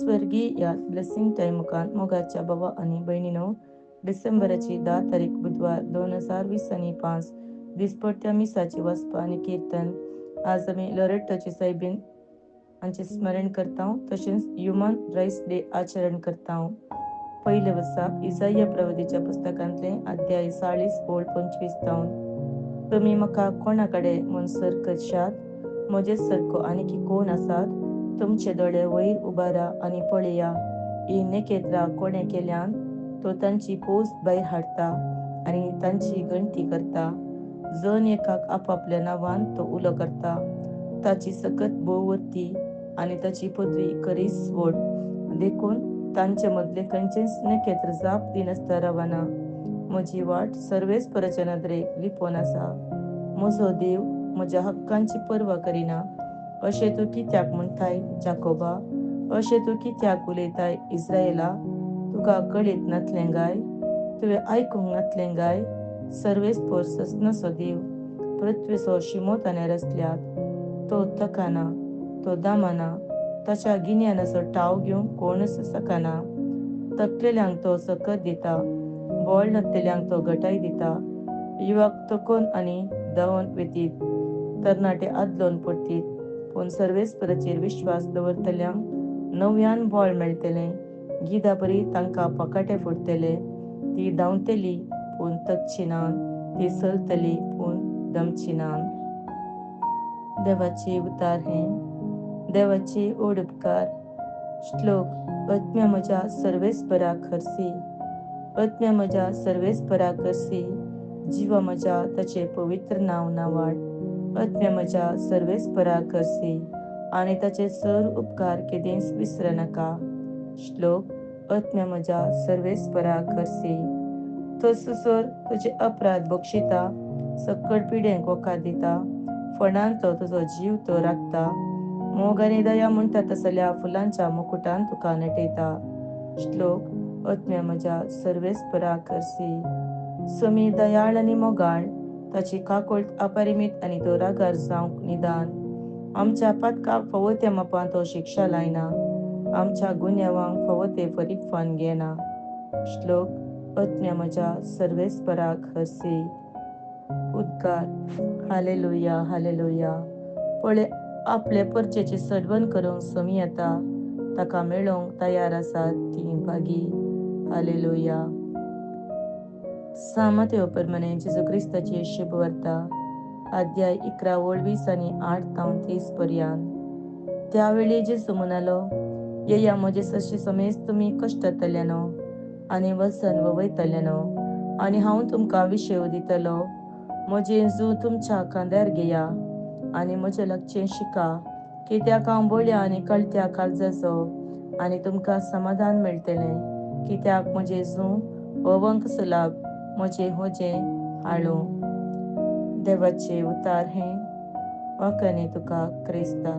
स्वर्गीय या ब्लेसिंग टाइमुखान मोगाच्या भावा आणि भयणीनो, डिसेंबराची 10 तारीख बुधवार 2020 आणि 5 दिसपट्ट्या मिसाची वसपा आणि कीर्तन. आज आम्ही लोरेटोची सायबीन हांचे स्मरण करता, तशेंच ह्युमन रायट्स डे आचरण करता. पहिले वर्सा इसाया प्रवदीच्या पुस्तकांतले अध्याय 40 ओळ 25 तुम्ही म्हाका कोणा कडेन म्हणसर करशात, म्हजे सारको आनीक कोण आसात? तुमचे दोळे वयर उबारा आणि पळया. ही नेकेद्रा कोणें केल्यान तो तांची पोस्ट भायर हाडता आणि तांची गणती करता. जण एकाक आपापल्या नांवान तो उलो करता. ताची सकत भोव वर्ती आणि ताची पदवी खरीच व्हड. देखून तांचे मदले खंयचेच नेकेत्र जाप दिनासता रावना. म्हजी वाट सर्वेस्पराचे नदरेक लिपोवन आसा. म्हजो देव म्हज्या हक्कांची पर्वा करिना. अशें तूं कित्याक म्हणटाय जाकोबा? अशें तूं कित्याक उलयताय इस्रायेला? तुका कळीत नातलें काय? तुवें आयकूंक नातलें काय? सर्वेस्पर सस्नसो देव पृथ्वेचो शिमोताने रचल्यात. तो थकाना, तो दामाना, ताच्या गिन्यानाचो ठाव घेवंक कोणूच सकाना. थकलेल्यांक तो सकत दिता, बोळ नसलेल्यांक तो घटाय दिता. युवक थकोन आनी धांवन वेतीत, तरणाटे आदलोवन पडटीत. पूण सर्वेस्पराचेर विश्वास दवरतल्यांक नव्यान बोळ मेळटलें. गिदा बरी तांकां पकाटे फुटतले. ती धांवतलीं पूण थकचीं नात. ती चलतलीं पूण दमचीं नात. देवाचे उतार हें. देवाचे ओड उपकार. श्लोक. आत्म्या म्हज्या सर्वेस्पराक हरसी. आत्म्या म्हज्या सर्वेस्पराक हरसी. जिवा म्हज्या ताचे पवित्र नांव नावाड. आत्म्या म्हज्या सर्वेस्पराक हरसी आनी ताचे सर उपकार केदेंच विसरनाका. श्लोक. आत्म्या म्हज्या सर्वेस्पराक हरसी. तो सुसोर तुजे अपराध बक्षिता, सक्कट पिडेंक वखाद दिता. फणान तो तुजो जीव तो राखता. मोग आनी दया म्हणटा तसल्या फुलांच्या मुकुटान तुका नटयता. श्लोक. आत्म्या म्हज्या सर्वेस्पराक हरसी. समी दयाळ आनी मोगाळ, ताची काकोळट अपरिमीत आनी तो रागार जावंक निदान. आमच्या पातकाक फावो त्या मापान तो शिक्षा लायना. आमच्या गुन्यांवांक फावो ते फरीकपण घेना. श्लोक. आत्म्या म्हज्या सर्वेस्पराक हरसी. उद्गार. Hallelujah, hallelujah. पळय, आपले परचेची सडवण करूंक समी येता. ताका मेळोवंक तयार आसात तीं भागी. हालेलुया. सामात्यो परमने जेजू क्रिस्ताची शुभ वार्ता. अध्याय 11 ओळ 20 आनी 8 ते 30 पर्यंत. त्यावेळी जेजू म्हणालो, येया म्हजे सशी समेज तुमी कश्टातल्यानो आनी वसन वयतल्यानो, आनी हांव तुमकां विशेव दितलो. म्हजें जू तुमच्या खांद्यार घेया आनी म्हजे लागचें शिका, कित्याक हांव बोळ्या आनी कळत्या काळजाचो, आनी तुमकां समाधान मेळटलें. कित्याक म्हजें जू ववंक सुलाब, म्हजें होजें हाळू. देवाचे उतार हें. वाखाणे तुका क्रिस्ता.